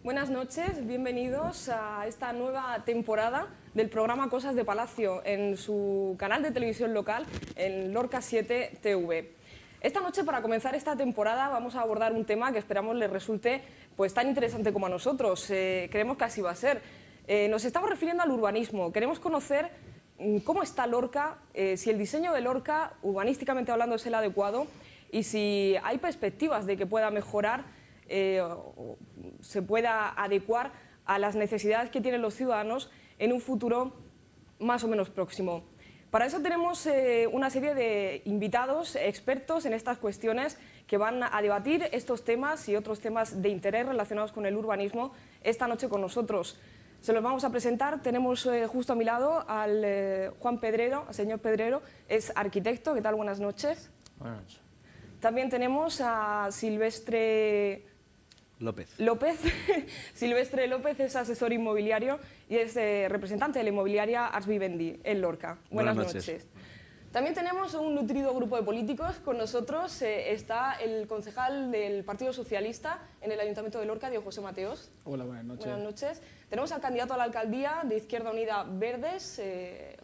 Buenas noches, bienvenidos a esta nueva temporada del programa Cosas de Palacio en su canal de televisión local, en Lorca 7 TV. Esta noche, para comenzar esta temporada, vamos a abordar un tema que esperamos les resulte pues tan interesante como a nosotros. Creemos que así va a ser. Nos estamos refiriendo al urbanismo. Queremos conocer cómo está Lorca, si el diseño de Lorca, urbanísticamente hablando, es el adecuado y si hay perspectivas de que pueda mejorar, se pueda adecuar a las necesidades que tienen los ciudadanos en un futuro más o menos próximo. Para eso tenemos una serie de invitados, expertos en estas cuestiones, que van a debatir estos temas y otros temas de interés relacionados con el urbanismo esta noche con nosotros. Se los vamos a presentar. Tenemos justo a mi lado al Juan Pedrero, al señor Pedrero, es arquitecto. ¿Qué tal? Buenas noches. Buenas noches. También tenemos a Silvestre López. Silvestre López es asesor inmobiliario y es representante de la inmobiliaria Ars Vivendi en Lorca. Buenas noches. También tenemos un nutrido grupo de políticos. Con nosotros está el concejal del Partido Socialista en el Ayuntamiento de Lorca, Diego José Mateos. Hola, buenas noches. Buenas noches. Tenemos al candidato a la alcaldía de Izquierda Unida Verdes,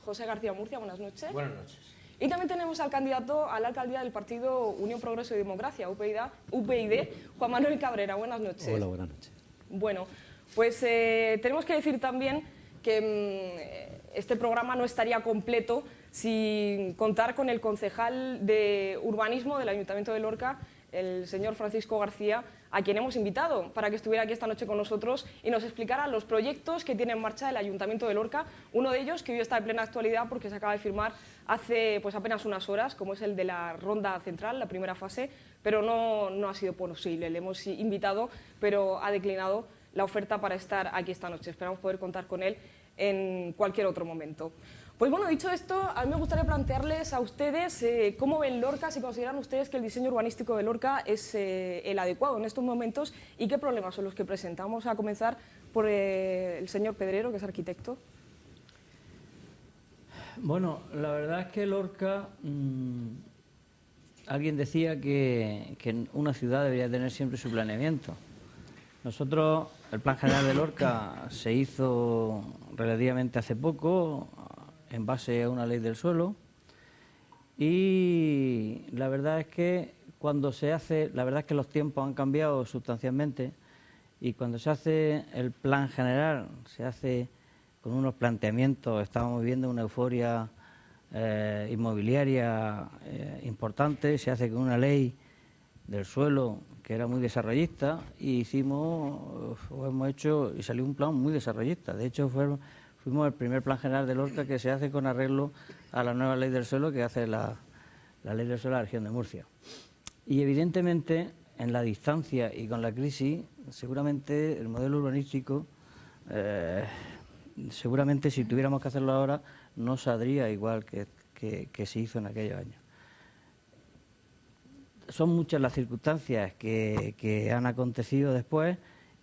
José García Murcia. Buenas noches. Buenas noches. Y también tenemos al candidato a la alcaldía del partido Unión Progreso y Democracia, UPyD, Juan Manuel Cabrera. Buenas noches. Hola, buenas noches. Bueno, pues tenemos que decir también que este programa no estaría completo sin contar con el concejal de urbanismo del Ayuntamiento de Lorca, el señor Francisco García, a quien hemos invitado para que estuviera aquí esta noche con nosotros y nos explicara los proyectos que tiene en marcha el Ayuntamiento de Lorca, uno de ellos que hoy está en plena actualidad porque se acaba de firmar hace pues apenas unas horas, como es el de la ronda central, la primera fase, pero no ha sido posible. Le hemos invitado, pero ha declinado la oferta para estar aquí esta noche. Esperamos poder contar con él en cualquier otro momento. Pues bueno, dicho esto, a mí me gustaría plantearles a ustedes cómo ven Lorca, si consideran ustedes que el diseño urbanístico de Lorca es el adecuado en estos momentos y qué problemas son los que presenta. Vamos a comenzar por el señor Pedrero, que es arquitecto. Bueno, la verdad es que Lorca, alguien decía que una ciudad debería tener siempre su planeamiento. Nosotros, el Plan General de Lorca se hizo relativamente hace poco, en base a una ley del suelo, y la verdad es que cuando se hace, la verdad es que los tiempos han cambiado sustancialmente, y cuando se hace el Plan General, se hace con unos planteamientos, estábamos viviendo una euforia inmobiliaria importante, se hace con una ley del suelo que era muy desarrollista, y hemos hecho, y salió un plan muy desarrollista. De hecho, fuimos el primer Plan General de Lorca que se hace con arreglo a la nueva ley del suelo que hace la ley del suelo de la región de Murcia. Y evidentemente, en la distancia y con la crisis, seguramente el modelo urbanístico, seguramente si tuviéramos que hacerlo ahora, no saldría igual que se hizo en aquellos años. Son muchas las circunstancias que han acontecido después,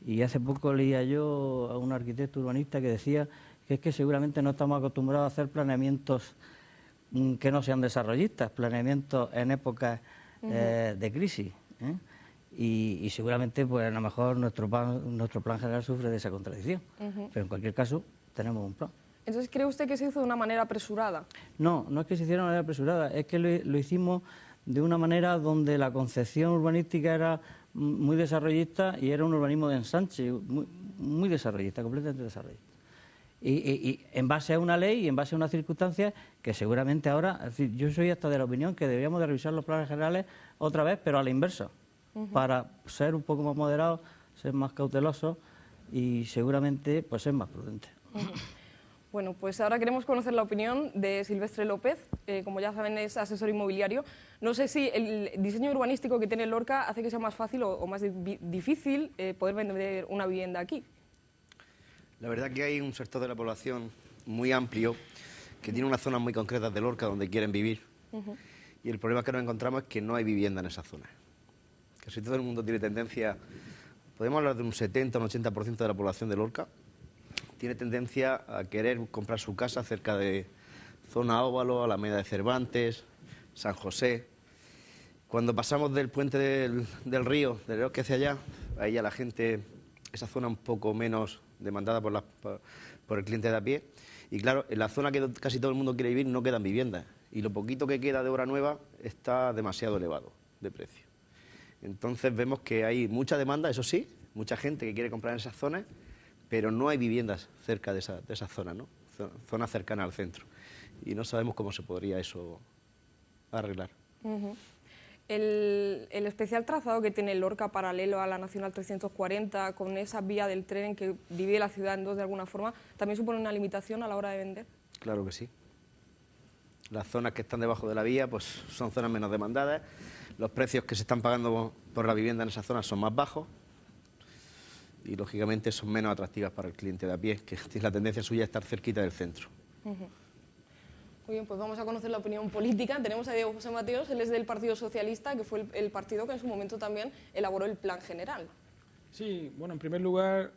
y hace poco leía yo a un arquitecto urbanista que decía que es que seguramente no estamos acostumbrados a hacer planeamientos que no sean desarrollistas, planeamientos en épocas de crisis, y seguramente pues a lo mejor nuestro plan general sufre de esa contradicción, pero en cualquier caso tenemos un plan. Entonces, ¿cree usted que se hizo de una manera apresurada? No, no es que se hiciera de una manera apresurada, es que lo hicimos de una manera donde la concepción urbanística era muy desarrollista y era un urbanismo de ensanche, muy desarrollista, completamente desarrollista. Y en base a una ley y en base a unas circunstancias que seguramente ahora, es decir, yo soy hasta de la opinión que deberíamos de revisar los planes generales otra vez, pero a la inversa, para ser un poco más moderados, ser más cautelosos y seguramente pues ser más prudentes. Bueno, pues ahora queremos conocer la opinión de Silvestre López, como ya saben es asesor inmobiliario. No sé si el diseño urbanístico que tiene Lorca hace que sea más fácil o más difícil poder vender una vivienda aquí. La verdad que hay un sector de la población muy amplio que tiene unas zonas muy concretas de Lorca donde quieren vivir, y el problema que nos encontramos es que no hay vivienda en esas zonas. Casi todo el mundo tiene tendencia, podemos hablar de un 70 o un 80% de la población de Lorca, tiene tendencia a querer comprar su casa cerca de Zona Óvalo, Alameda de Cervantes, San José. Cuando pasamos del puente del río, del Lorca hacia allá, ahí ya la gente esa zona un poco menos demandada por el cliente de a pie. Y claro, en la zona que casi todo el mundo quiere vivir no quedan viviendas. Y lo poquito que queda de obra nueva está demasiado elevado de precio. Entonces vemos que hay mucha demanda, eso sí, mucha gente que quiere comprar en esas zonas, pero no hay viviendas cerca de esas zonas, ¿no? Zonas cercanas al centro. Y no sabemos cómo se podría eso arreglar. El especial trazado que tiene Lorca paralelo a la Nacional 340, con esa vía del tren que divide la ciudad en dos de alguna forma, ¿también supone una limitación a la hora de vender? Claro que sí. Las zonas que están debajo de la vía pues son zonas menos demandadas, los precios que se están pagando por la vivienda en esas zonas son más bajos y lógicamente son menos atractivas para el cliente de a pie, que tiene la tendencia suya a estar cerquita del centro. Muy bien, pues vamos a conocer la opinión política. Tenemos a Diego José Mateos, él es del Partido Socialista, que fue el partido que en su momento también elaboró el plan general. Sí, bueno, en primer lugar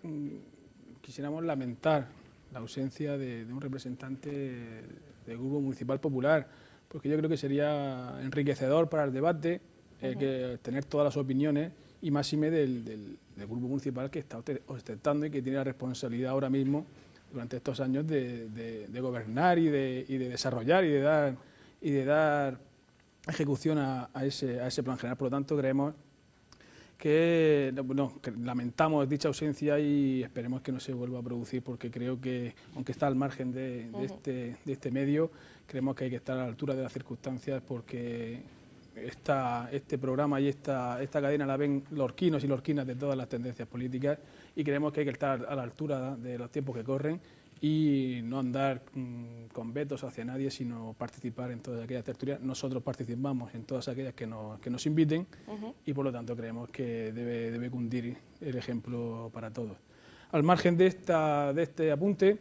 quisiéramos lamentar la ausencia de un representante del Grupo Municipal Popular, porque yo creo que sería enriquecedor para el debate que tener todas las opiniones y máxime del Grupo Municipal que está ostentando y que tiene la responsabilidad ahora mismo durante estos años de gobernar y de desarrollar y de dar ejecución a ese plan general. Por lo tanto, creemos que lamentamos dicha ausencia y esperemos que no se vuelva a producir, porque creo que, aunque está al margen de este medio, creemos que hay que estar a la altura de las circunstancias, porque este programa y esta cadena la ven lorquinos y lorquinas de todas las tendencias políticas, y creemos que hay que estar a la altura de los tiempos que corren y no andar con vetos hacia nadie, sino participar en todas aquellas tertulias. Nosotros participamos en todas aquellas que nos inviten y por lo tanto creemos que debe cundir el ejemplo para todos. Al margen de este apunte,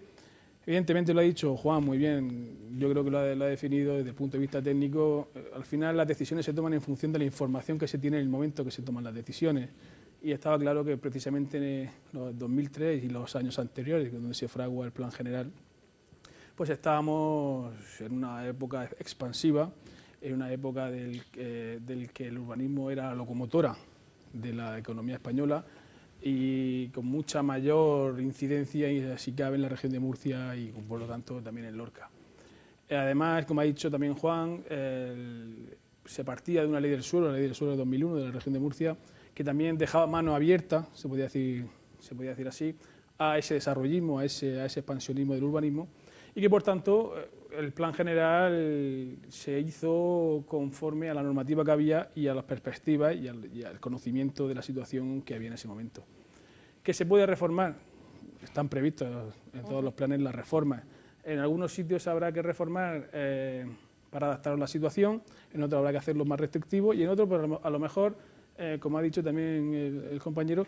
evidentemente lo ha dicho Juan muy bien, yo creo que lo ha definido desde el punto de vista técnico. Al final las decisiones se toman en función de la información que se tiene en el momento que se toman las decisiones. Y estaba claro que precisamente en los 2003 y los años anteriores, donde se fragua el plan general, pues estábamos en una época expansiva, en una época del que el urbanismo era la locomotora de la economía española y con mucha mayor incidencia, y si cabe, en la región de Murcia y por lo tanto también en Lorca. Además, como ha dicho también Juan, se partía de una ley del suelo, la ley del suelo de 2001 de la región de Murcia, que también dejaba mano abierta, se podía decir así, a ese desarrollismo, a ese expansionismo del urbanismo, y que por tanto el plan general se hizo conforme a la normativa que había y a las perspectivas y al conocimiento de la situación que había en ese momento. ¿Qué se puede reformar? Están previstos en todos los planes las reformas. En algunos sitios habrá que reformar para adaptar a la situación, en otros habrá que hacerlo más restrictivo y en otros pues, a lo mejor, como ha dicho también el compañero,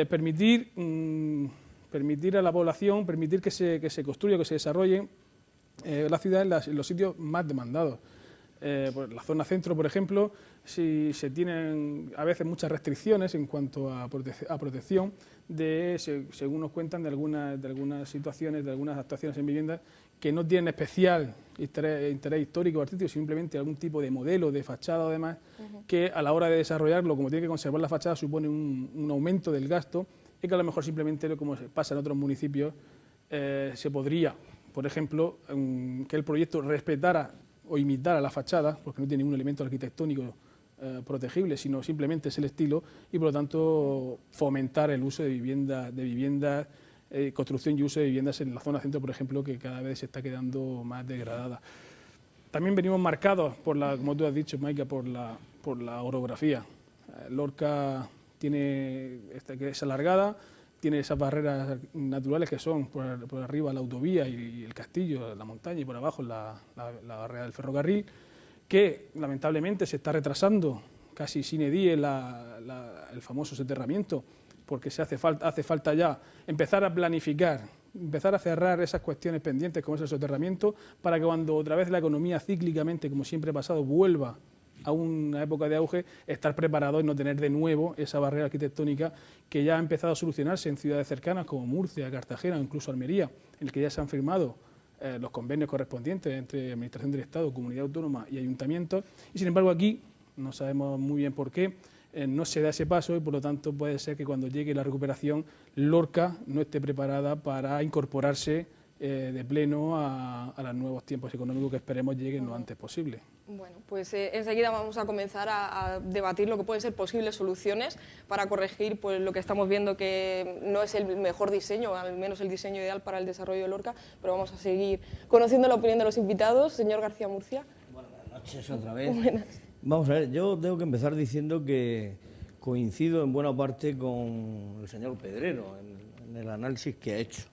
permitir a la población, permitir que se construya, que se desarrolle la ciudad en los sitios más demandados. La zona centro, por ejemplo, si se tienen a veces muchas restricciones en cuanto a protección, según nos cuentan, de algunas situaciones, de algunas actuaciones en viviendas que no tienen especial interés histórico o artístico, simplemente algún tipo de modelo de fachada o demás, que a la hora de desarrollarlo, como tiene que conservar la fachada, supone un aumento del gasto, y que a lo mejor simplemente, como pasa en otros municipios, se podría, por ejemplo, que el proyecto respetara o imitara la fachada, porque no tiene ningún elemento arquitectónico protegible, sino simplemente es el estilo, y por lo tanto fomentar el uso de viviendas, construcción y uso de viviendas en la zona centro, por ejemplo, que cada vez se está quedando más degradada. También venimos marcados como tú has dicho, Maika, por la orografía. Lorca es alargada, tiene esas barreras naturales que son por arriba la autovía y el castillo, la montaña, y por abajo la barrera del ferrocarril, que lamentablemente se está retrasando casi sine die el famoso soterramiento, porque hace falta ya empezar a planificar, empezar a cerrar esas cuestiones pendientes como es el soterramiento, para que cuando otra vez la economía cíclicamente, como siempre ha pasado, vuelva a una época de auge, estar preparado y no tener de nuevo esa barrera arquitectónica que ya ha empezado a solucionarse en ciudades cercanas como Murcia, Cartagena o incluso Almería, en el que ya se han firmado los convenios correspondientes entre Administración del Estado, Comunidad Autónoma y Ayuntamientos, y sin embargo aquí, no sabemos muy bien por qué, no se da ese paso y por lo tanto puede ser que cuando llegue la recuperación Lorca no esté preparada para incorporarse de pleno a los nuevos tiempos económicos que esperemos lleguen lo antes posible. Bueno, pues enseguida vamos a comenzar a debatir lo que pueden ser posibles soluciones para corregir pues, lo que estamos viendo que no es el mejor diseño, al menos el diseño ideal para el desarrollo de Lorca, pero vamos a seguir conociendo la opinión de los invitados. Señor García Murcia. Buenas noches otra vez. Buenas. Vamos a ver, yo tengo que empezar diciendo que coincido en buena parte con el señor Pedrero en el análisis que ha hecho.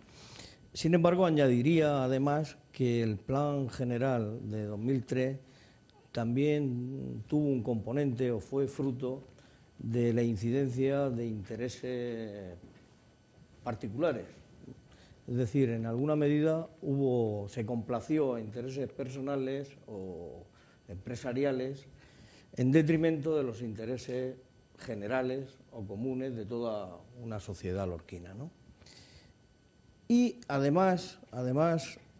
Sin embargo, añadiría además que el Plan General de 2003 también tuvo un componente o fue fruto de la incidencia de intereses particulares. Es decir, en alguna medida se complació a intereses personales o empresariales en detrimento de los intereses generales o comunes de toda una sociedad lorquina, ¿no? Y además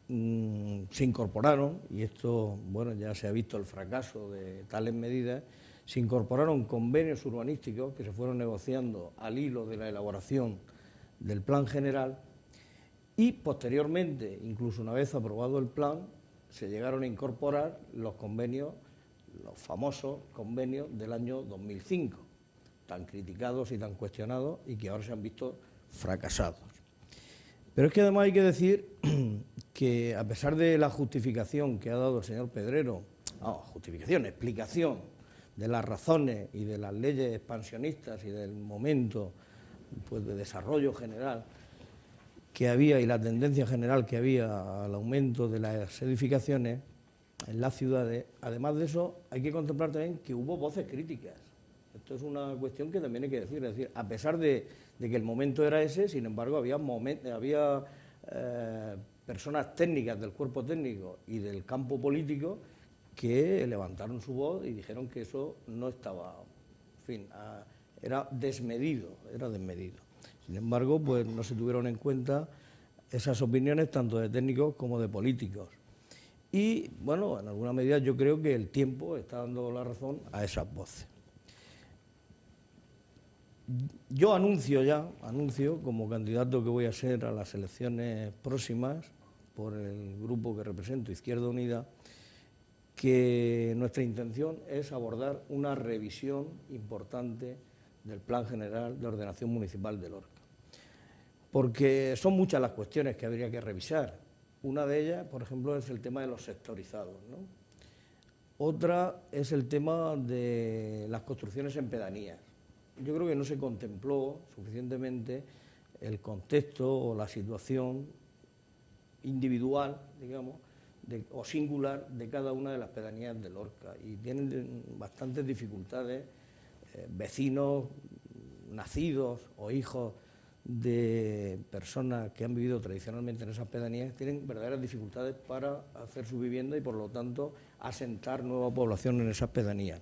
se incorporaron, y esto, bueno, ya se ha visto el fracaso de tales medidas, se incorporaron convenios urbanísticos que se fueron negociando al hilo de la elaboración del Plan General y posteriormente, incluso una vez aprobado el plan, se llegaron a incorporar los convenios, los famosos convenios del año 2005, tan criticados y tan cuestionados y que ahora se han visto fracasados. Pero es que además hay que decir que a pesar de la justificación que ha dado el señor Pedrero, explicación de las razones y de las leyes expansionistas y del momento pues, de desarrollo general que había y la tendencia general que había al aumento de las edificaciones en las ciudades, además de eso hay que contemplar también que hubo voces críticas. Esto es una cuestión que también hay que decir, es decir, a pesar de que el momento era ese, sin embargo había personas técnicas del cuerpo técnico y del campo político que levantaron su voz y dijeron que eso no estaba, en fin, era desmedido. Sin embargo, pues no se tuvieron en cuenta esas opiniones tanto de técnicos como de políticos. Y, bueno, en alguna medida yo creo que el tiempo está dando la razón a esas voces. Yo anuncio como candidato que voy a ser a las elecciones próximas por el grupo que represento, Izquierda Unida, que nuestra intención es abordar una revisión importante del Plan General de Ordenación Municipal de Lorca. Porque son muchas las cuestiones que habría que revisar. Una de ellas, por ejemplo, es el tema de los sectorizados, ¿no? Otra es el tema de las construcciones en pedanías. Yo creo que no se contempló suficientemente el contexto o la situación individual, digamos, o singular de cada una de las pedanías de Lorca. Y tienen bastantes dificultades vecinos nacidos o hijos de personas que han vivido tradicionalmente en esas pedanías tienen verdaderas dificultades para hacer su vivienda y, por lo tanto, asentar nueva población en esas pedanías.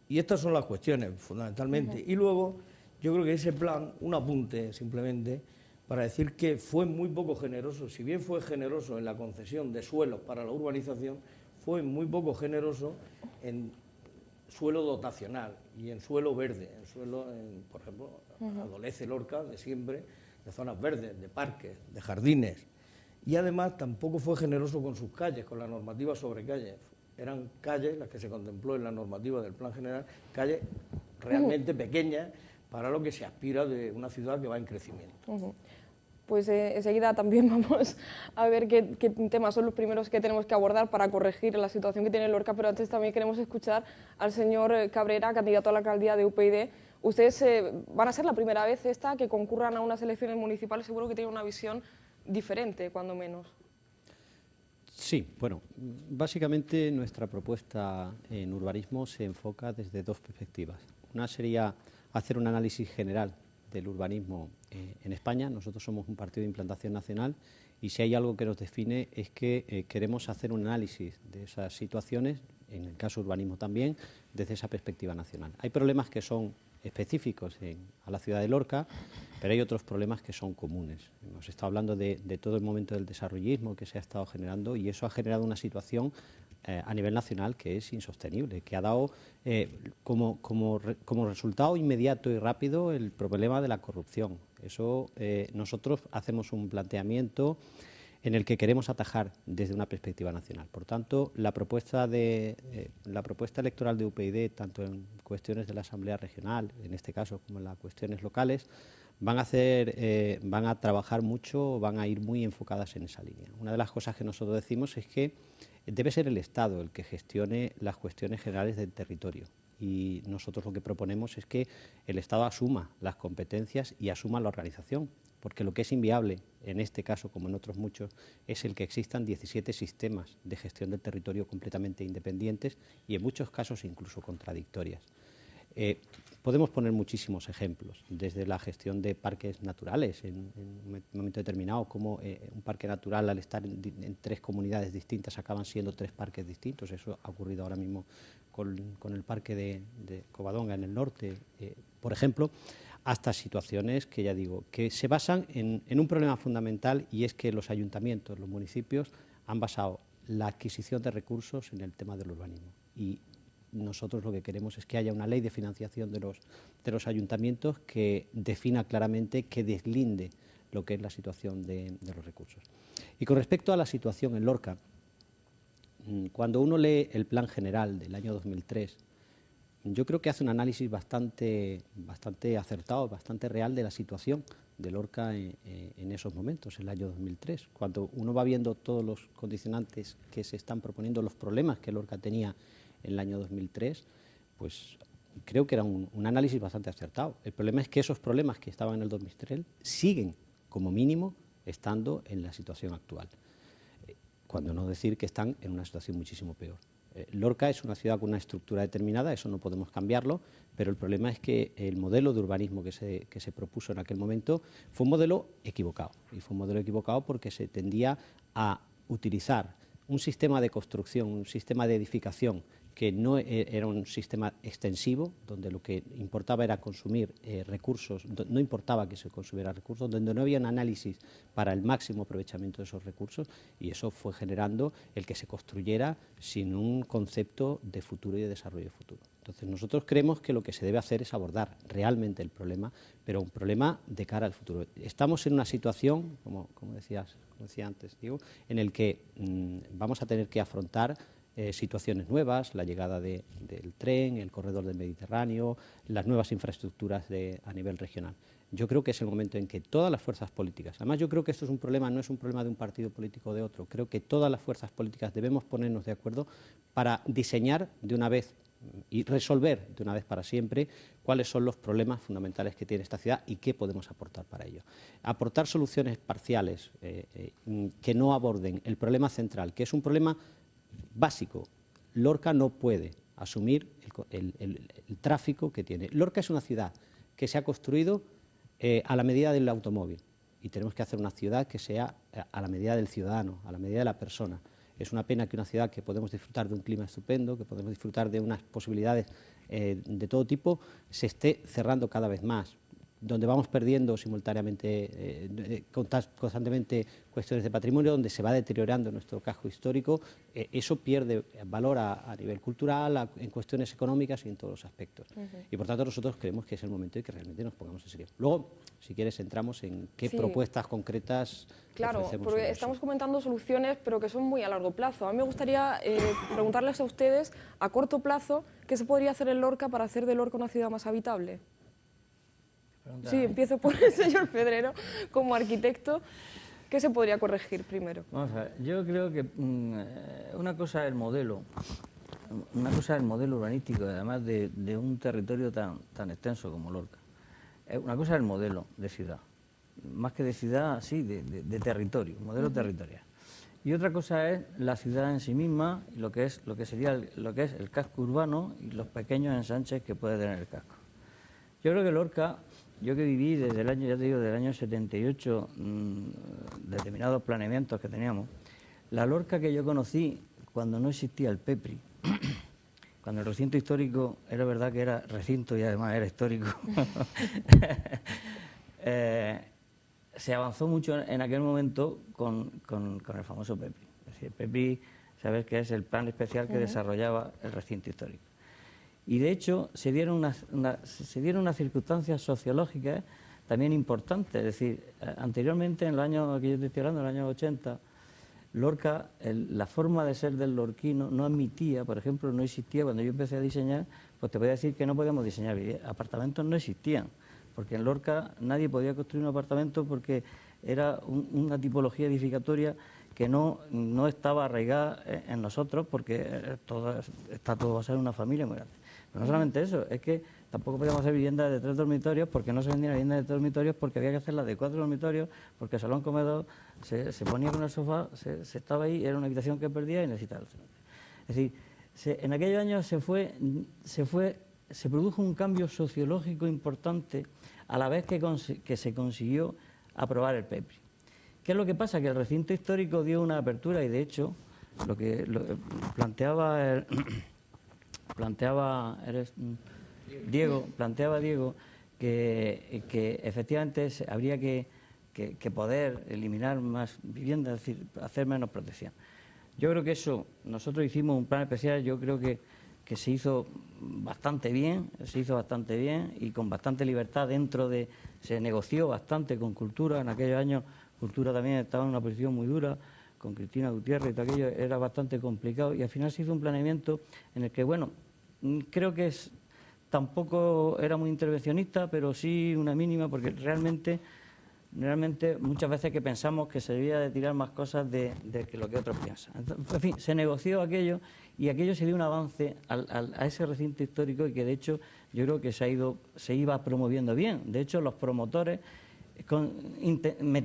Y estas son las cuestiones, fundamentalmente. Y luego, yo creo que ese plan, un apunte simplemente, para decir que fue muy poco generoso, si bien fue generoso en la concesión de suelos para la urbanización, fue muy poco generoso en suelo dotacional y en suelo verde, por ejemplo, adolece Lorca de siempre de zonas verdes, de parques, de jardines, y además tampoco fue generoso con sus calles, con la normativa sobre calles. Eran calles, las que se contempló en la normativa del Plan General, calles realmente pequeñas para lo que se aspira de una ciudad que va en crecimiento. Pues enseguida también vamos a ver qué temas son los primeros que tenemos que abordar para corregir la situación que tiene Lorca, pero antes también queremos escuchar al señor Cabrera, candidato a la alcaldía de UPyD. Ustedes van a ser la primera vez que concurran a unas elecciones municipales, seguro que tienen una visión diferente, cuando menos. Sí, bueno, básicamente nuestra propuesta en urbanismo se enfoca desde dos perspectivas. Una sería hacer un análisis general del urbanismo en España. Nosotros somos un partido de implantación nacional y si hay algo que nos define es que queremos hacer un análisis de esas situaciones, en el caso urbanismo también, desde esa perspectiva nacional. Hay problemas que son específicos a la ciudad de Lorca, pero hay otros problemas que son comunes. Hemos estado hablando de todo el momento del desarrollismo que se ha estado generando y eso ha generado una situación a nivel nacional que es insostenible, que ha dado como resultado inmediato y rápido el problema de la corrupción. Eso nosotros hacemos un planteamiento en el que queremos atajar desde una perspectiva nacional. Por tanto, la propuesta electoral de UPyD, tanto en cuestiones de la Asamblea Regional, en este caso, como en las cuestiones locales, van a trabajar mucho, van a ir muy enfocadas en esa línea. Una de las cosas que nosotros decimos es que debe ser el Estado el que gestione las cuestiones generales del territorio. Y nosotros lo que proponemos es que el Estado asuma las competencias y asuma la organización, porque lo que es inviable, en este caso como en otros muchos, es el que existan 17 sistemas de gestión del territorio completamente independientes y en muchos casos incluso contradictorias. Podemos poner muchísimos ejemplos, desde la gestión de parques naturales en un momento determinado, como un parque natural al estar en 3 comunidades distintas acaban siendo 3 parques distintos. Eso ha ocurrido ahora mismo con el parque de Covadonga en el norte, por ejemplo, hasta situaciones que ya digo, que se basan en un problema fundamental, y es que los ayuntamientos, los municipios han basado la adquisición de recursos en el tema del urbanismo. Y nosotros lo que queremos es que haya una ley de financiación de los ayuntamientos que defina claramente, que deslinde lo que es la situación de los recursos. Y con respecto a la situación en Lorca, cuando uno lee el Plan General del año 2003, yo creo que hace un análisis bastante acertado, bastante real de la situación de Lorca en esos momentos, en el año 2003. Cuando uno va viendo todos los condicionantes que se están proponiendo, los problemas que Lorca tenía en el año 2003, pues creo que era un análisis bastante acertado. El problema es que esos problemas que estaban en el 2003 siguen, como mínimo, estando en la situación actual. Cuando no decir que están en una situación muchísimo peor. Lorca es una ciudad con una estructura determinada, eso no podemos cambiarlo, pero el problema es que el modelo de urbanismo que se propuso en aquel momento fue un modelo equivocado. Y fue un modelo equivocado porque se tendía a utilizar un sistema de construcción, un sistema de edificación que no era un sistema extensivo, donde lo que importaba era consumir recursos, no importaba que se consumiera recursos, donde no había un análisis para el máximo aprovechamiento de esos recursos, y eso fue generando el que se construyera sin un concepto de futuro y de desarrollo futuro. Entonces nosotros creemos que lo que se debe hacer es abordar realmente el problema, pero un problema de cara al futuro. Estamos en una situación, como decía antes, Diego, en el que vamos a tener que afrontar situaciones nuevas, la llegada del tren, el corredor del Mediterráneo, las nuevas infraestructuras a nivel regional. Yo creo que es el momento en que todas las fuerzas políticas, además yo creo que esto es un problema, no es un problema de un partido político o de otro, creo que todas las fuerzas políticas debemos ponernos de acuerdo para diseñar de una vez y resolver de una vez para siempre cuáles son los problemas fundamentales que tiene esta ciudad y qué podemos aportar para ello. Aportar soluciones parciales que no aborden el problema central, que es un problema básico. Lorca no puede asumir el tráfico que tiene. Lorca es una ciudad que se ha construido a la medida del automóvil, y tenemos que hacer una ciudad que sea a la medida del ciudadano, a la medida de la persona. Es una pena que una ciudad que podemos disfrutar de un clima estupendo, que podemos disfrutar de unas posibilidades de todo tipo, se esté cerrando cada vez más, donde vamos perdiendo simultáneamente, constantemente cuestiones de patrimonio, donde se va deteriorando nuestro casco histórico. Eso pierde valor a nivel cultural, en cuestiones económicas y en todos los aspectos. Y por tanto nosotros creemos que es el momento de que realmente nos pongamos en serio. Luego, si quieres, entramos en qué propuestas concretas ofrecemos. Claro, porque estamos comentando soluciones, pero que son muy a largo plazo. A mí me gustaría preguntarles a ustedes, a corto plazo, ¿qué se podría hacer en Lorca para hacer de Lorca una ciudad más habitable? Sí, empiezo por el señor Pedrero, como arquitecto. ¿Qué se podría corregir primero? Vamos a ver, yo creo que una cosa es el modelo, urbanístico, además de un territorio tan extenso como Lorca. Una cosa es el modelo de ciudad, más que de ciudad, sí, de territorio, modelo territorial. Y otra cosa es la ciudad en sí misma, lo que es el casco urbano y los pequeños ensanches que puede tener el casco. Yo creo que Lorca, yo que viví desde el año, ya te digo, del año 78, determinados planeamientos que teníamos, la Lorca que yo conocí cuando no existía el PEPRI, cuando el recinto histórico era verdad que era recinto y además era histórico, se avanzó mucho en aquel momento con el famoso PEPRI. Es decir, el PEPRI sabes que es el plan especial que desarrollaba el recinto histórico. Y de hecho se dieron unas circunstancias sociológicas también importantes. Es decir, anteriormente, en los años que yo te estoy hablando, en los años 80, Lorca, la forma de ser del lorquino no admitía, por ejemplo, no existía, cuando yo empecé a diseñar, pues te voy a decir que no podíamos diseñar apartamentos, no existían, porque en Lorca nadie podía construir un apartamento porque era una tipología edificatoria que no estaba arraigada en nosotros, porque está todo basado en una familia muy grande. Pero no solamente eso, es que tampoco podíamos hacer viviendas de 3 dormitorios, porque no se vendían viviendas de 3 dormitorios, porque había que hacerlas de 4 dormitorios, porque el salón comedor se ponía con el sofá, se estaba ahí, era una habitación que perdía y necesitaba. Es decir, en aquellos años se produjo un cambio sociológico importante a la vez que se consiguió aprobar el PEPRI. ¿Qué es lo que pasa? Que el recinto histórico dio una apertura y, de hecho, lo que planteaba Diego, que efectivamente habría que poder eliminar más viviendas, es decir, hacer menos protección. Yo creo que eso, nosotros hicimos un plan especial, yo creo que se hizo bastante bien, y con bastante libertad se negoció bastante con Cultura. En aquellos años Cultura también estaba en una posición muy dura, con Cristina Gutiérrez y todo aquello, era bastante complicado, y al final se hizo un planeamiento en el que, bueno, creo que tampoco era muy intervencionista, pero sí una mínima, porque realmente muchas veces que pensamos que se debía de tirar más cosas de que lo que otros piensan. Entonces, en fin, se negoció aquello y aquello se dio un avance a ese recinto histórico, y que de hecho yo creo que se iba promoviendo bien. De hecho, los promotores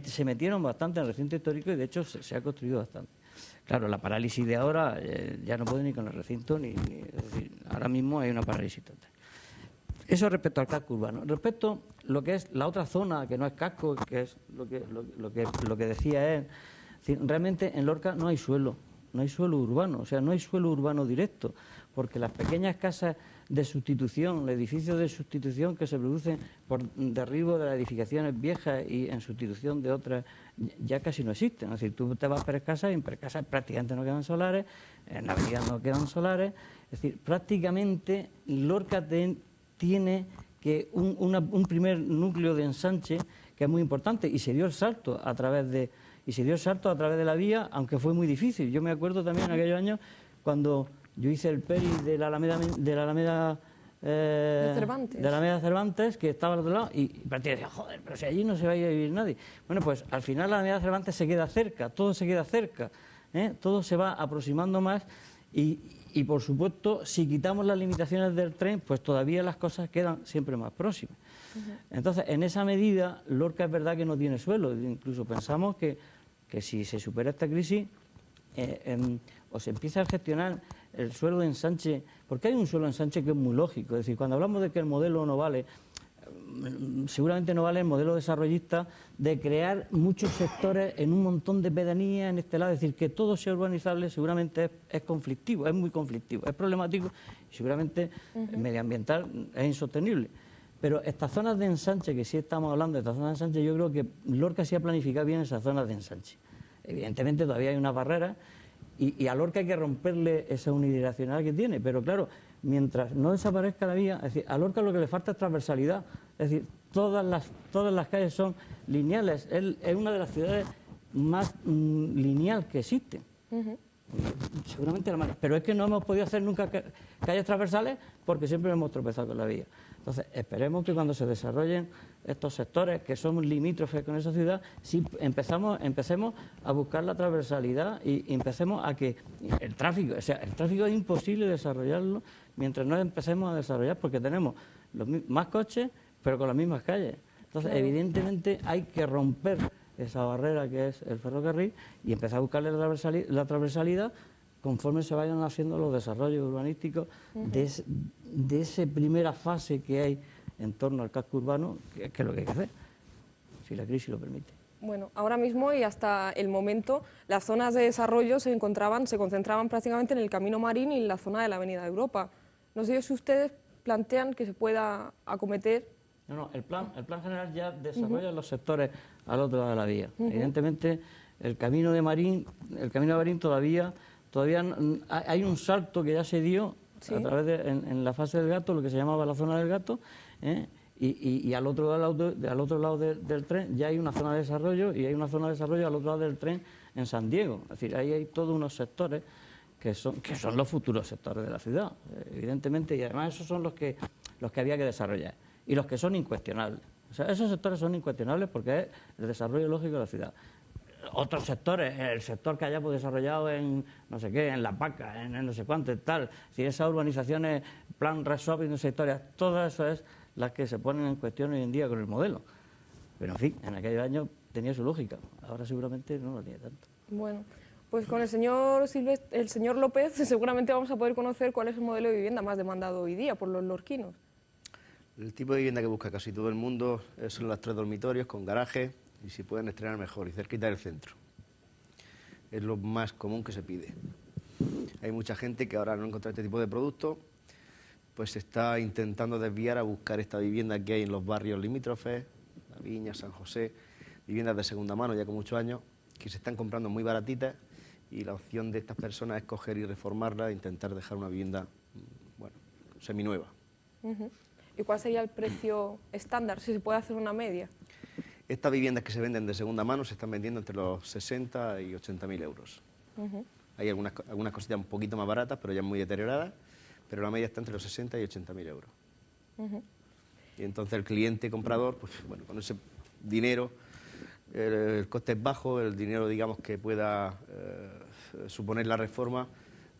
se metieron bastante en el recinto histórico y de hecho se ha construido bastante. Claro, la parálisis de ahora ya no puede ni con el recinto, es decir, ahora mismo hay una parálisis total. Eso respecto al casco urbano. Respecto a lo que es la otra zona, que no es casco, que es lo que decía él, es decir, realmente en Lorca no hay suelo urbano, o sea, no hay suelo urbano directo, porque las pequeñas casas de sustitución, los edificios de sustitución que se producen por derribo de las edificaciones viejas y en sustitución de otras, ya casi no existen. Es decir, tú te vas a Prescasa y en Prescasa prácticamente no quedan solares, en la avenida no quedan solares. Es decir, prácticamente Lorca tiene que un primer núcleo de ensanche que es muy importante, y se dio el salto a través de la vía, aunque fue muy difícil. Yo me acuerdo también en aquellos años cuando yo hice el PERI de la Alameda Cervantes, que estaba al otro lado, y prácticamente decía, joder, pero si allí no se va a ir a vivir nadie. Bueno, pues al final la Alameda Cervantes se queda cerca, todo se queda cerca, todo se va aproximando más, y por supuesto, si quitamos las limitaciones del tren, pues todavía las cosas quedan siempre más próximas. Entonces, en esa medida, Lorca es verdad que no tiene suelo. Incluso pensamos que si se supera esta crisis, o se empieza a gestionar el suelo de ensanche, porque hay un suelo de ensanche que es muy lógico. Es decir, cuando hablamos de que el modelo no vale, seguramente no vale el modelo desarrollista de crear muchos sectores en un montón de pedanías en este lado. Es decir, que todo sea urbanizable seguramente es conflictivo, es muy conflictivo, es problemático y seguramente medioambiental es insostenible. Pero estas zonas de ensanche, que sí estamos hablando de estas zonas de ensanche, yo creo que Lorca sí ha planificado bien esas zonas de ensanche. Evidentemente todavía hay unas barreras y a Lorca hay que romperle esa unidireccionalidad que tiene, pero claro, mientras no desaparezca la vía, es decir, a Lorca lo que le falta es transversalidad, es decir, todas las calles son lineales, es una de las ciudades más lineal que existe. Seguramente la más, pero es que no hemos podido hacer nunca calles transversales porque siempre hemos tropezado con la vía. Entonces, esperemos que cuando se desarrollen estos sectores que son limítrofes con esa ciudad, sí empecemos a buscar la transversalidad y empecemos a que el tráfico es imposible desarrollarlo mientras no empecemos a desarrollar, porque tenemos más coches, pero con las mismas calles. Entonces, evidentemente hay que romper esa barrera que es el ferrocarril y empezar a buscarle la transversalidad conforme se vayan haciendo los desarrollos urbanísticos de esa primera fase que hay en torno al casco urbano, que es lo que hay que hacer, si la crisis lo permite. Bueno, ahora mismo y hasta el momento, las zonas de desarrollo se concentraban prácticamente en el Camino Marín y en la zona de la Avenida Europa. No sé si ustedes plantean que se pueda acometer. No, el plan general ya desarrolla los sectores al otro lado de la vía. Evidentemente, el camino de Marín todavía todavía hay un salto que ya se dio Sí. a través en la fase del Gato, lo que se llamaba la zona del Gato, y al otro lado del tren ya hay una zona de desarrollo, y hay una zona de desarrollo al otro lado del tren en San Diego. Es decir, ahí hay todos unos sectores que son los futuros sectores de la ciudad, evidentemente, y además esos son los que había que desarrollar, y los que son incuestionables. O sea, esos sectores son incuestionables porque es el desarrollo lógico de la ciudad. Otros sectores, el sector que hayamos desarrollado en no sé qué, en Las Vacas, en no sé cuánto, tal, si esas urbanizaciones, plan Resop y no sé historias, todo eso es las que se ponen en cuestión hoy en día con el modelo. Pero en fin, en aquellos años tenía su lógica, ahora seguramente no lo tiene tanto. Bueno, pues con el señor López seguramente vamos a poder conocer cuál es el modelo de vivienda más demandado hoy día por los lorquinos. El tipo de vivienda que busca casi todo el mundo son los 3 dormitorios con garaje, y si pueden estrenar mejor, y cerquita del centro. Es lo más común que se pide. Hay mucha gente que ahora no encuentra este tipo de producto, pues se está intentando desviar a buscar esta vivienda que hay en los barrios limítrofes, La Viña, San José, viviendas de segunda mano ya con muchos años, que se están comprando muy baratitas, y la opción de estas personas es coger y reformarla e intentar dejar una vivienda, bueno, seminueva. ¿Y cuál sería el precio estándar, si se puede hacer una media? Estas viviendas que se venden de segunda mano se están vendiendo entre los 60 y 80.000 euros. Hay algunas cositas un poquito más baratas, pero ya muy deterioradas, pero la media está entre los 60 y 80.000 euros. Y entonces el cliente comprador, pues bueno, con ese dinero, el coste es bajo, el dinero, digamos, que pueda suponer la reforma,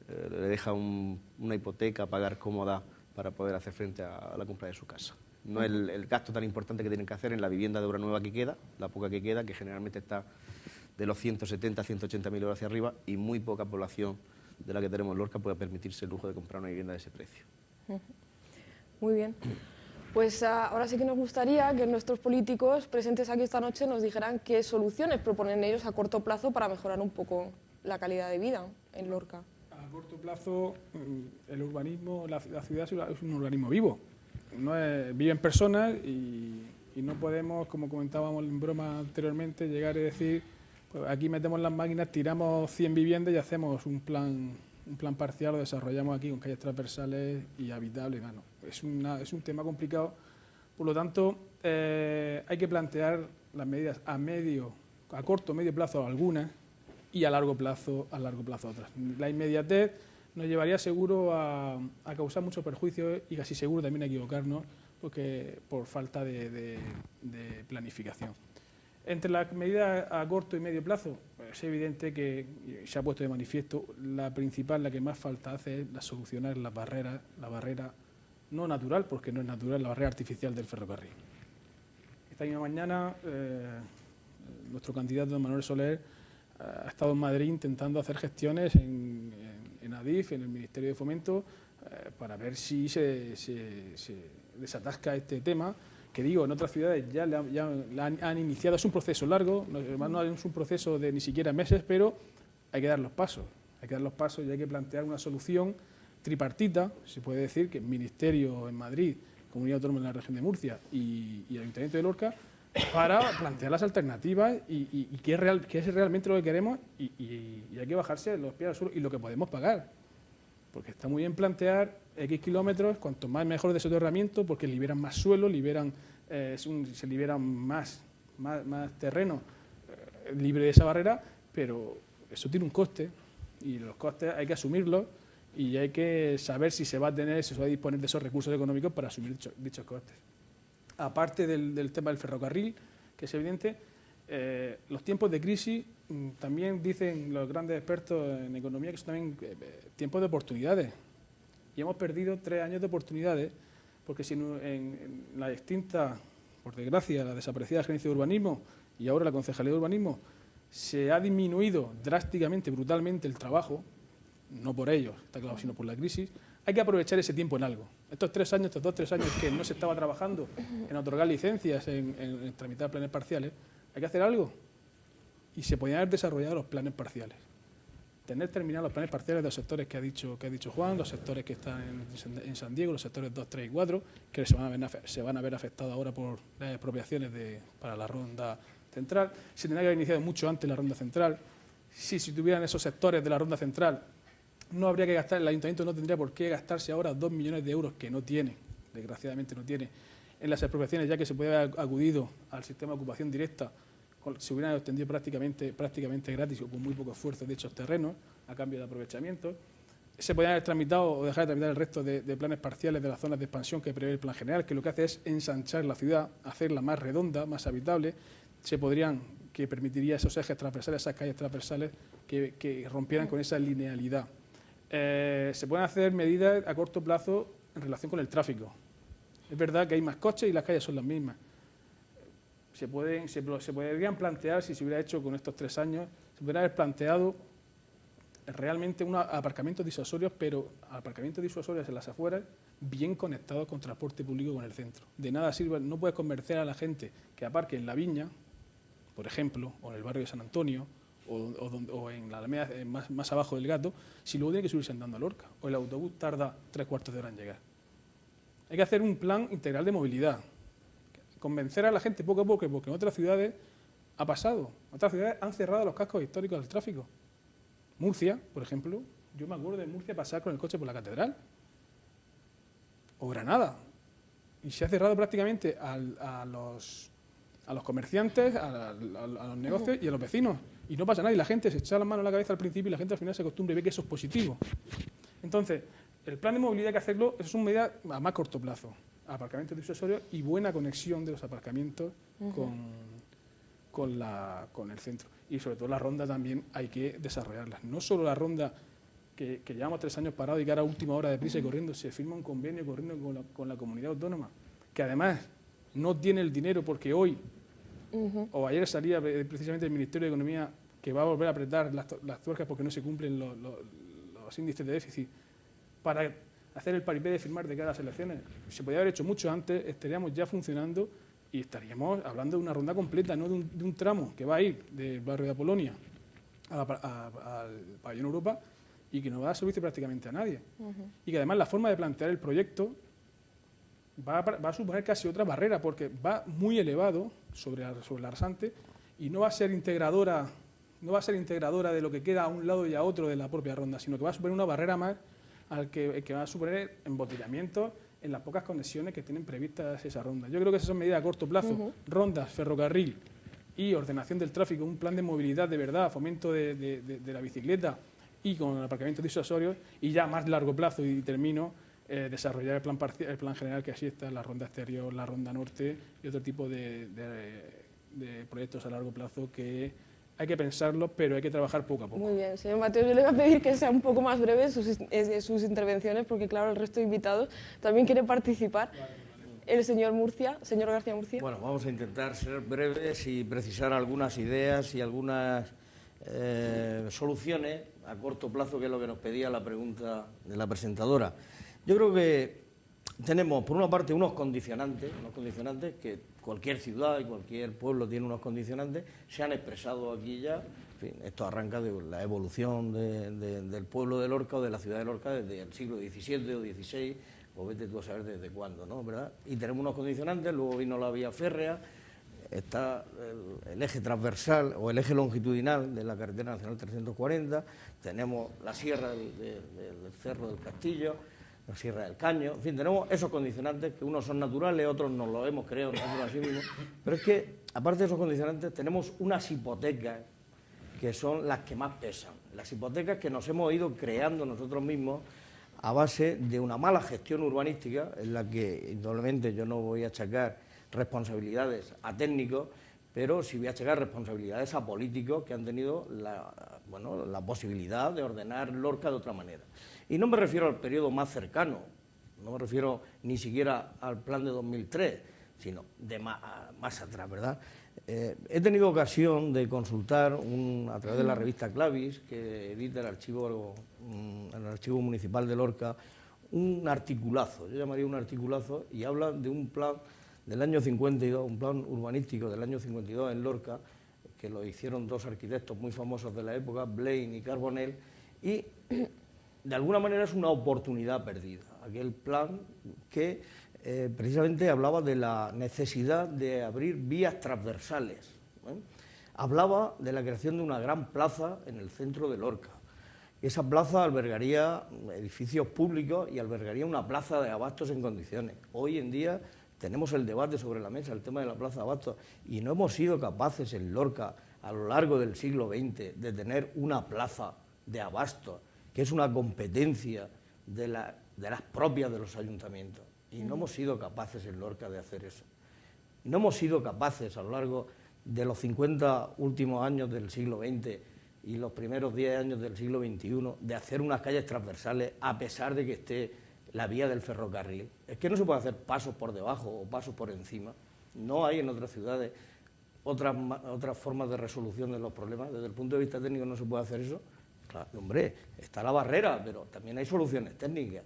le deja una hipoteca a pagar cómoda para poder hacer frente a la compra de su casa. No es el gasto tan importante que tienen que hacer en la vivienda de obra nueva que queda, la poca que queda, que generalmente está de los 170 a 180.000 euros hacia arriba, y muy poca población de la que tenemos en Lorca puede permitirse el lujo de comprar una vivienda de ese precio. Muy bien. Pues ahora sí que nos gustaría que nuestros políticos presentes aquí esta noche nos dijeran qué soluciones proponen ellos a corto plazo para mejorar un poco la calidad de vida en Lorca. A corto plazo, el urbanismo, la ciudad es un organismo vivo. Viven personas y no podemos, como comentábamos en broma anteriormente, llegar y decir, pues aquí metemos las máquinas, tiramos 100 viviendas y hacemos un plan parcial, lo desarrollamos aquí con calles transversales y habitables. Bueno, es un tema complicado, por lo tanto hay que plantear las medidas a corto, medio plazo algunas, y a largo plazo otras. La inmediatez nos llevaría seguro a causar muchos perjuicios y casi seguro también a equivocarnos por falta de planificación. Entre las medidas a corto y medio plazo, es evidente que se ha puesto de manifiesto, la principal, la que más falta hace es solucionar la barrera no natural, porque no es natural, la barrera artificial del ferrocarril. Esta misma mañana nuestro candidato don Manuel Soler ha estado en Madrid intentando hacer gestiones en ADIF, en el Ministerio de Fomento, para ver si se desatasca este tema, que digo, en otras ciudades ya han iniciado. Es un proceso largo, no es un proceso de ni siquiera meses, pero hay que dar los pasos. Y hay que plantear una solución tripartita, se puede decir, que el Ministerio en Madrid, Comunidad Autónoma de la Región de Murcia y el Ayuntamiento de Lorca, para plantear las alternativas y qué es realmente lo que queremos, y hay que bajarse los pies al suelo y lo que podemos pagar. Porque está muy bien plantear X kilómetros, cuanto más mejor de soterramiento, porque liberan más suelo, se liberan más terreno libre de esa barrera, pero eso tiene un coste, y los costes hay que asumirlos, y hay que saber si se va a disponer de esos recursos económicos para asumir dichos costes. Aparte del tema del ferrocarril, que es evidente, los tiempos de crisis también dicen los grandes expertos en economía que son también tiempos de oportunidades. Y hemos perdido 3 años de oportunidades, porque si en la extinta, por desgracia, la desaparecida Gerencia de Urbanismo y ahora la Concejalía de Urbanismo, se ha disminuido drásticamente, brutalmente el trabajo, no por ellos, está claro, sino por la crisis. Hay que aprovechar ese tiempo en algo. Estos 3 años que no se estaba trabajando en otorgar licencias, en tramitar planes parciales, hay que hacer algo. Y se podían haber desarrollado los planes parciales. Tener terminados los planes parciales de los sectores que ha dicho Juan, los sectores que están en San Diego, los sectores 2, 3 y 4, que se van a ver afectados ahora por las expropiaciones para la ronda central. Se tendría que haber iniciado mucho antes la ronda central. Si tuvieran esos sectores de la ronda central no habría que gastar, el ayuntamiento no tendría por qué gastarse ahora 2 millones de euros que no tiene, desgraciadamente no tiene, en las expropiaciones, ya que se puede haber acudido al sistema de ocupación directa, se hubieran obtenido prácticamente gratis o con muy poco esfuerzo de dichos terrenos, a cambio de aprovechamiento. Se podrían haber tramitado o dejar de tramitar el resto de planes parciales de las zonas de expansión que prevé el plan general, que lo que hace es ensanchar la ciudad, hacerla más redonda, más habitable. Que permitiría esos ejes transversales, esas calles transversales que rompieran con esa linealidad. Se pueden hacer medidas a corto plazo en relación con el tráfico. Es verdad que hay más coches y las calles son las mismas. Se podrían plantear, si se hubiera hecho con estos 3 años, se podría haber planteado realmente unos aparcamientos disuasorios, pero aparcamientos disuasorios en las afueras, bien conectados con transporte público con el centro. De nada sirve, no puedes convencer a la gente que aparque en La Viña, por ejemplo, o en el barrio de San Antonio, o en la Alameda más abajo del Gato, si luego tiene que subirse andando a Lorca, o el autobús tarda 3/4 de hora en llegar. Hay que hacer un plan integral de movilidad, convencer a la gente poco a poco, porque en otras ciudades ha pasado, otras ciudades han cerrado los cascos históricos del tráfico. Murcia, por ejemplo, yo me acuerdo de Murcia pasar con el coche por la catedral, o Granada, y se ha cerrado prácticamente a los comerciantes, a los negocios y a los vecinos, y no pasa nada, y la gente se echa las manos a la cabeza al principio y la gente al final se acostumbra y ve que eso es positivo. Entonces, el plan de movilidad hay que hacerlo, es una medida a más corto plazo, aparcamientos disuasorios y buena conexión de los aparcamientos con el centro. Y sobre todo la ronda también hay que desarrollarlas. No solo la ronda que llevamos 3 años parados y que ahora a última hora de prisa y corriendo se firma un convenio corriendo con la comunidad autónoma, que además no tiene el dinero porque hoy o ayer salía precisamente el Ministerio de Economía que va a volver a apretar las tuercas porque no se cumplen los índices de déficit para hacer el paripé de firmar de cara a las elecciones. Se podría haber hecho mucho antes, estaríamos ya funcionando y estaríamos hablando de una ronda completa, no de un tramo que va a ir del barrio de Apolonia al pabellón Europa y que no va a dar servicio prácticamente a nadie. Y que además la forma de plantear el proyecto va a suponer casi otra barrera, porque va muy elevado sobre la rasante y no va a ser integradora de lo que queda a un lado y a otro de la propia ronda, sino que va a suponer una barrera más que va a suponer embotellamiento en las pocas conexiones que tienen previstas esa ronda. Yo creo que esas son medidas a corto plazo, rondas, ferrocarril y ordenación del tráfico, un plan de movilidad de verdad, fomento de la bicicleta y con aparcamientos disuasorios, y ya a más largo plazo, y termino, desarrollar el plan general que así está, la ronda exterior, la ronda norte y otro tipo de proyectos a largo plazo que hay que pensarlo, pero hay que trabajar poco a poco. Muy bien, señor Mateo, yo le voy a pedir que sea un poco más breve sus intervenciones, porque claro, el resto de invitados también quiere participar. El señor García Murcia. Bueno, vamos a intentar ser breves y precisar algunas ideas y algunas soluciones a corto plazo, que es lo que nos pedía la pregunta de la presentadora. Yo creo que tenemos, por una parte, unos condicionantes que cualquier ciudad y cualquier pueblo tiene unos condicionantes, se han expresado aquí ya. En fin, esto arranca de la evolución del pueblo de Lorca o de la ciudad de Lorca desde el siglo XVII o XVI, o vete tú a saber desde cuándo, ¿no? ¿Verdad? Y tenemos unos condicionantes, luego vino la vía férrea, está el eje transversal o el eje longitudinal de la carretera nacional 340, tenemos la sierra del Cerro del Castillo, la Sierra del Caño, en fin, tenemos esos condicionantes que unos son naturales, otros nos los hemos creado nosotros así mismos, pero es que, aparte de esos condicionantes, tenemos unas hipotecas que son las que más pesan, las hipotecas que nos hemos ido creando nosotros mismos a base de una mala gestión urbanística, en la que, indudablemente, yo no voy a achacar responsabilidades a técnicos, pero sí voy a achacar responsabilidades a políticos que han tenido la posibilidad de ordenar Lorca de otra manera. Y no me refiero al periodo más cercano, no me refiero ni siquiera al plan de 2003, sino de más atrás, ¿verdad? He tenido ocasión de consultar a través de la revista Clavis, que edita el archivo municipal de Lorca, un articulazo, yo llamaría un articulazo, y habla de un plan del año 52, un plan urbanístico del año 52 en Lorca, que lo hicieron 2 arquitectos muy famosos de la época, Blaine y Carbonell, y de alguna manera es una oportunidad perdida. Aquel plan que precisamente hablaba de la necesidad de abrir vías transversales, ¿eh? Hablaba de la creación de una gran plaza en el centro de Lorca, esa plaza albergaría edificios públicos y albergaría una plaza de abastos en condiciones. Hoy en día tenemos el debate sobre la mesa, el tema de la plaza de abastos, y no hemos sido capaces en Lorca, a lo largo del siglo XX, de tener una plaza de abastos, que es una competencia de las propias de los ayuntamientos. Y no hemos sido capaces en Lorca de hacer eso. No hemos sido capaces a lo largo de los 50 últimos años del siglo XX y los primeros 10 años del siglo XXI de hacer unas calles transversales a pesar de que esté la vía del ferrocarril. Es que no se puede hacer pasos por debajo o pasos por encima. No hay en otras ciudades otras formas de resolución de los problemas. Desde el punto de vista técnico no se puede hacer eso. Claro, hombre, está la barrera, pero también hay soluciones técnicas.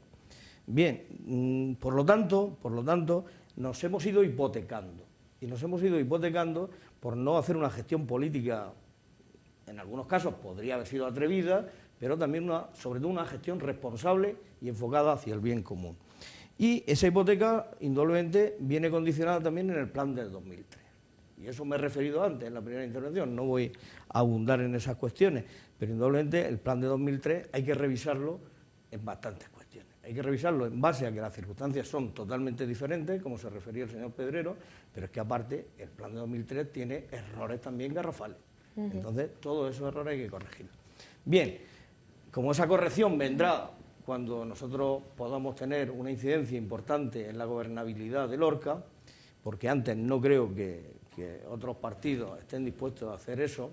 Bien, por lo tanto, nos hemos ido hipotecando. Y nos hemos ido hipotecando por no hacer una gestión política, en algunos casos podría haber sido atrevida, pero también sobre todo una gestión responsable y enfocada hacia el bien común. Y esa hipoteca, indudablemente, viene condicionada también en el plan del 2003. Y eso me he referido antes en la primera intervención, no voy a abundar en esas cuestiones, pero indudablemente el plan de 2003 hay que revisarlo en bastantes cuestiones. Hay que revisarlo en base a que las circunstancias son totalmente diferentes, como se refería el señor Pedrero, pero es que aparte el plan de 2003 tiene errores también garrafales. Entonces, todos esos errores hay que corregirlos. Bien, como esa corrección vendrá cuando nosotros podamos tener una incidencia importante en la gobernabilidad de Lorca, porque antes no creo que otros partidos estén dispuestos a hacer eso,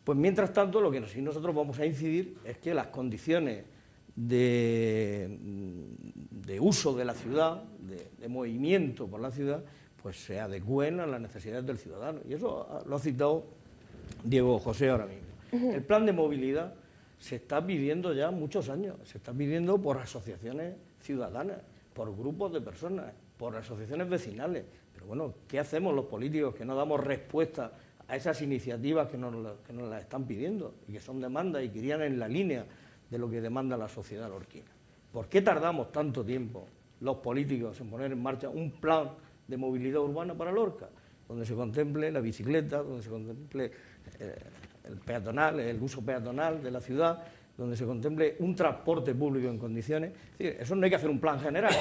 pues mientras tanto lo que sí nosotros vamos a incidir es que las condiciones de uso de la ciudad, de movimiento por la ciudad, pues se adecúen a las necesidades del ciudadano. Y eso lo ha citado Diego José ahora mismo. El plan de movilidad se está pidiendo ya muchos años, se está pidiendo por asociaciones ciudadanas, por grupos de personas, por asociaciones vecinales. Pero bueno, ¿qué hacemos los políticos que no damos respuesta a esas iniciativas que nos las están pidiendo y que son demandas y que irían en la línea de lo que demanda la sociedad lorquina? ¿Por qué tardamos tanto tiempo los políticos en poner en marcha un plan de movilidad urbana para Lorca, donde se contemple la bicicleta, donde se contemple el peatonal, el uso peatonal de la ciudad, donde se contemple un transporte público en condiciones? Es decir, eso no hay que hacer un plan general,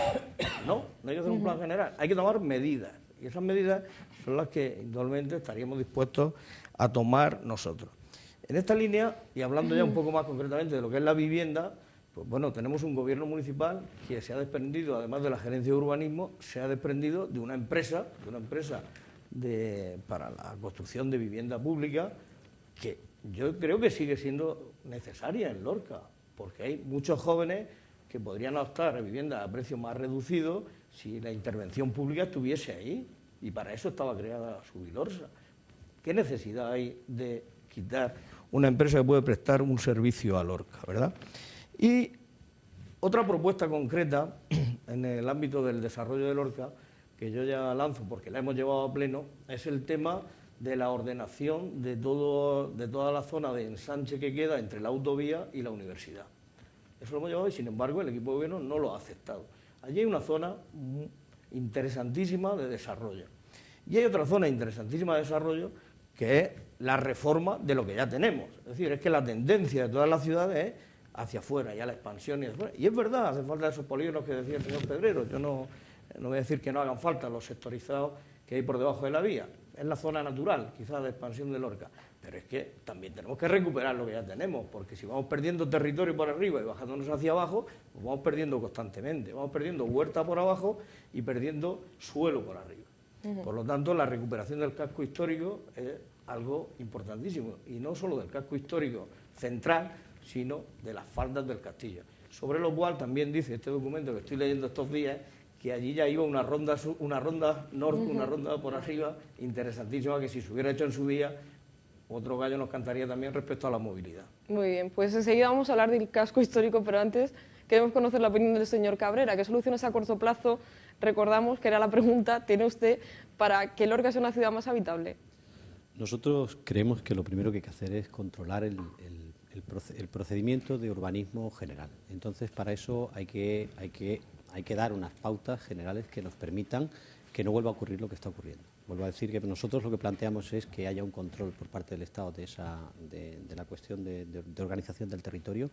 no hay que hacer un plan general, hay que tomar medidas, y esas medidas son las que indudablemente estaríamos dispuestos a tomar nosotros. En esta línea, y hablando ya un poco más concretamente de lo que es la vivienda, pues bueno, tenemos un gobierno municipal que se ha desprendido, además de la gerencia de urbanismo, se ha desprendido de una empresa para la construcción de vivienda pública, que yo creo que sigue siendo necesaria en Lorca, porque hay muchos jóvenes que podrían optar a viviendas a precio más reducido si la intervención pública estuviese ahí, y para eso estaba creada Subilorsa. ¿Qué necesidad hay de quitar una empresa que puede prestar un servicio a Lorca, verdad? Y otra propuesta concreta en el ámbito del desarrollo de Lorca, que yo ya lanzo porque la hemos llevado a pleno, es el tema de la ordenación de toda la zona de ensanche que queda entre la autovía y la universidad. Eso lo hemos llevado y, sin embargo, el equipo de gobierno no lo ha aceptado. Allí hay una zona interesantísima de desarrollo. Y hay otra zona interesantísima de desarrollo que es la reforma de lo que ya tenemos. Es decir, es que la tendencia de todas las ciudades es hacia afuera, ya la expansión y hacia afuera. Y es verdad, hacen falta esos polígonos que decía el señor Pedrero. Yo no voy a decir que no hagan falta los sectorizados que hay por debajo de la vía. Es la zona natural, quizás, de expansión de Lorca. Pero es que también tenemos que recuperar lo que ya tenemos, porque si vamos perdiendo territorio por arriba y bajándonos hacia abajo, pues vamos perdiendo constantemente. Vamos perdiendo huerta por abajo y perdiendo suelo por arriba. Por lo tanto, la recuperación del casco histórico es algo importantísimo, y no solo del casco histórico central, sino de las faldas del castillo. Sobre lo cual también dice este documento que estoy leyendo estos días, que allí ya iba una ronda norte, una ronda por arriba, interesantísima, que si se hubiera hecho en su día, otro gallo nos cantaría también respecto a la movilidad. Muy bien, pues enseguida vamos a hablar del casco histórico, pero antes queremos conocer la opinión del señor Cabrera. ¿Qué soluciones a corto plazo, recordamos que era la pregunta, tiene usted para que Lorca sea una ciudad más habitable? Nosotros creemos que lo primero que hay que hacer es controlar el procedimiento de urbanismo general. Entonces, para eso hay que dar unas pautas generales que nos permitan que no vuelva a ocurrir lo que está ocurriendo. Vuelvo a decir que nosotros lo que planteamos es que haya un control por parte del Estado de la cuestión de organización del territorio.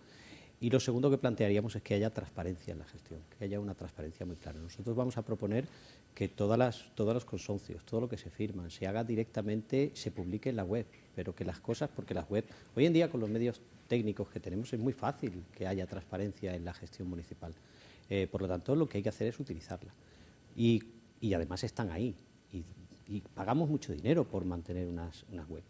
Y lo segundo que plantearíamos es que haya transparencia en la gestión, que haya una transparencia muy clara. Nosotros vamos a proponer que todos los consorcios, todo lo que se firman, se haga directamente, se publique en la web, pero que las cosas, porque las web, hoy en día con los medios técnicos que tenemos es muy fácil que haya transparencia en la gestión municipal. Por lo tanto, lo que hay que hacer es utilizarla. Y además están ahí, y pagamos mucho dinero por mantener unas web.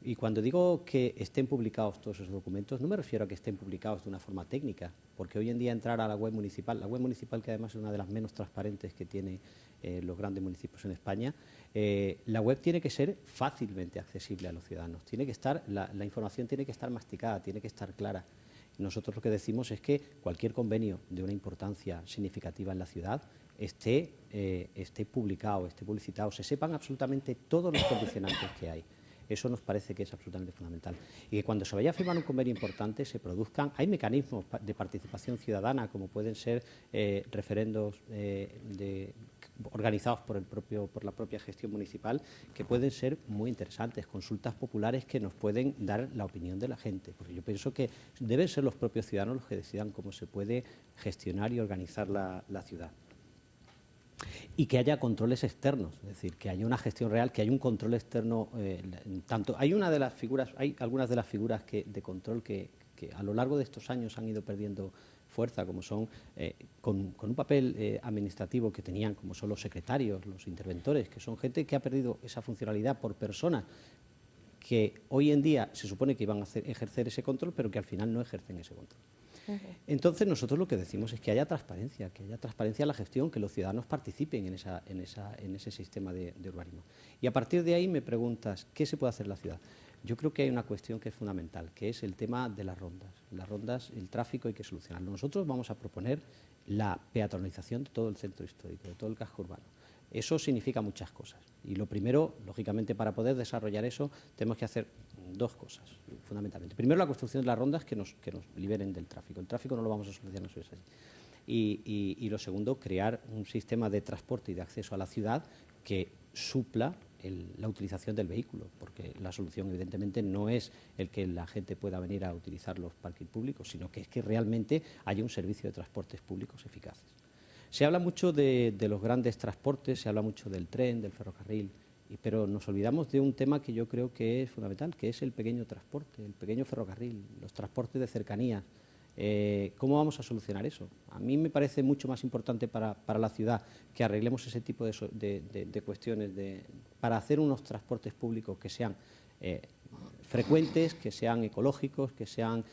Y cuando digo que estén publicados todos esos documentos, no me refiero a que estén publicados de una forma técnica, porque hoy en día entrar a la web municipal que además es una de las menos transparentes que tiene los grandes municipios en España, la web tiene que ser fácilmente accesible a los ciudadanos, tiene que estar, la información tiene que estar masticada, tiene que estar clara. Nosotros lo que decimos es que cualquier convenio de una importancia significativa en la ciudad esté publicado, esté publicitado, se sepan absolutamente todos los condicionantes que hay. Eso nos parece que es absolutamente fundamental. Y que cuando se vaya a firmar un convenio importante se produzcan, hay mecanismos de participación ciudadana, como pueden ser referendos organizados por la propia gestión municipal, que pueden ser muy interesantes, consultas populares que nos pueden dar la opinión de la gente, porque yo pienso que deben ser los propios ciudadanos los que decidan cómo se puede gestionar y organizar la ciudad. Y que haya controles externos, es decir, que haya una gestión real, que haya un control externo. Hay algunas de las figuras de control que a lo largo de estos años han ido perdiendo fuerza, como son con un papel administrativo que tenían, como son los secretarios, los interventores, que son gente que ha perdido esa funcionalidad por personas que hoy en día se supone que iban a ejercer ese control, pero que al final no ejercen ese control. Entonces nosotros lo que decimos es que haya transparencia en la gestión, que los ciudadanos participen en ese sistema de urbanismo. Y a partir de ahí me preguntas, ¿qué se puede hacer en la ciudad? Yo creo que hay una cuestión que es fundamental, que es el tema de las rondas. Las rondas, el tráfico hay que solucionarlo. Nosotros vamos a proponer la peatonalización de todo el centro histórico, de todo el casco urbano. Eso significa muchas cosas. Y lo primero, lógicamente, para poder desarrollar eso, tenemos que hacer dos cosas, fundamentalmente. Primero, la construcción de las rondas que nos liberen del tráfico. El tráfico no lo vamos a solucionar si es así. Y lo segundo, crear un sistema de transporte y de acceso a la ciudad que supla la utilización del vehículo, porque la solución, evidentemente, no es el que la gente pueda venir a utilizar los parking públicos, sino que es que realmente haya un servicio de transportes públicos eficaces. Se habla mucho de los grandes transportes, se habla mucho del tren, del ferrocarril, pero nos olvidamos de un tema que yo creo que es fundamental, que es el pequeño transporte, el pequeño ferrocarril, los transportes de cercanía. ¿Cómo vamos a solucionar eso? A mí me parece mucho más importante para la ciudad que arreglemos ese tipo de cuestiones para hacer unos transportes públicos que sean frecuentes, que sean ecológicos, que sean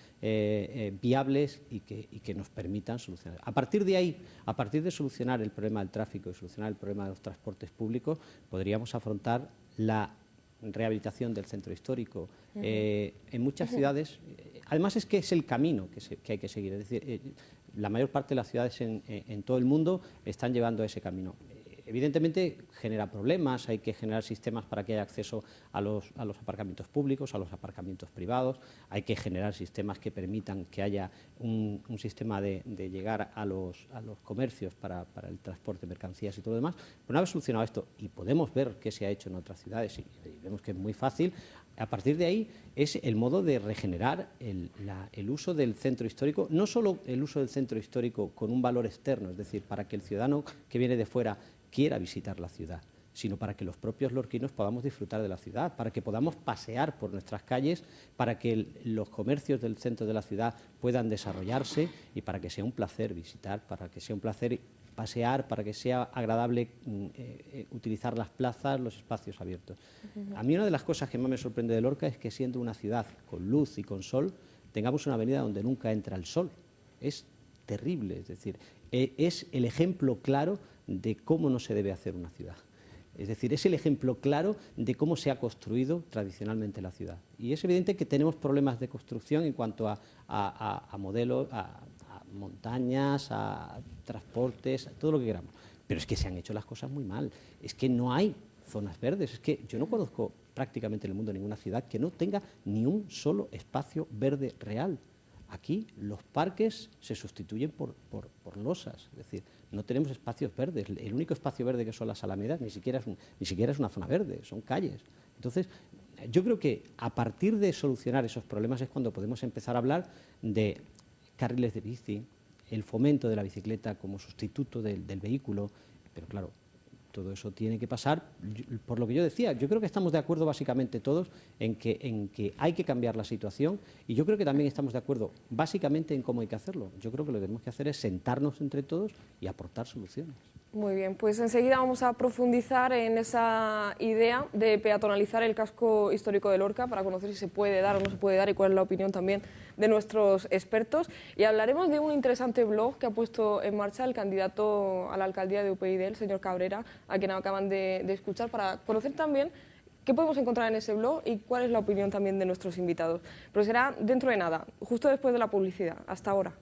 viables y que nos permitan solucionar. A partir de ahí, a partir de solucionar el problema del tráfico y solucionar el problema de los transportes públicos, podríamos afrontar la rehabilitación del centro histórico. En muchas ciudades, además es que es el camino que hay que seguir, es decir, la mayor parte de las ciudades en todo el mundo están llevando ese camino. Evidentemente genera problemas, hay que generar sistemas para que haya acceso a los aparcamientos públicos, a los aparcamientos privados, hay que generar sistemas que permitan que haya un sistema de llegar a los comercios para el transporte de mercancías y todo lo demás. Pero una vez solucionado esto, y podemos ver qué se ha hecho en otras ciudades, y vemos que es muy fácil, a partir de ahí es el modo de regenerar el uso del centro histórico, no solo el uso del centro histórico con un valor externo, es decir, para que el ciudadano que viene de fuera quiera visitar la ciudad, sino para que los propios lorquinos podamos disfrutar de la ciudad, para que podamos pasear por nuestras calles, para que los comercios del centro de la ciudad puedan desarrollarse y para que sea un placer visitar, para que sea un placer pasear, para que sea agradable utilizar las plazas, los espacios abiertos. A mí una de las cosas que más me sorprende de Lorca es que siendo una ciudad con luz y con sol, tengamos una avenida donde nunca entra el sol. Es terrible, es decir, es el ejemplo claro de cómo no se debe hacer una ciudad. Es decir, es el ejemplo claro de cómo se ha construido tradicionalmente la ciudad. Y es evidente que tenemos problemas de construcción en cuanto a modelos, a montañas, a transportes, a todo lo que queramos. Pero es que se han hecho las cosas muy mal. Es que no hay zonas verdes. Es que yo no conozco prácticamente en el mundo ninguna ciudad que no tenga ni un solo espacio verde real. Aquí los parques se sustituyen por losas, es decir, no tenemos espacios verdes. El único espacio verde que son las alamedas ni siquiera es una zona verde, son calles. Entonces, yo creo que a partir de solucionar esos problemas es cuando podemos empezar a hablar de carriles de bici, el fomento de la bicicleta como sustituto del vehículo, pero claro, todo eso tiene que pasar, por lo que yo decía, yo creo que estamos de acuerdo básicamente todos en que hay que cambiar la situación y yo creo que también estamos de acuerdo básicamente en cómo hay que hacerlo. Yo creo que lo que tenemos que hacer es sentarnos entre todos y aportar soluciones. Muy bien, pues enseguida vamos a profundizar en esa idea de peatonalizar el casco histórico de Lorca para conocer si se puede dar o no se puede dar y cuál es la opinión también de nuestros expertos. Y hablaremos de un interesante blog que ha puesto en marcha el candidato a la alcaldía de UPyD, el señor Cabrera, a quien acaban de escuchar, para conocer también qué podemos encontrar en ese blog y cuál es la opinión también de nuestros invitados. Pero será dentro de nada, justo después de la publicidad. Hasta ahora.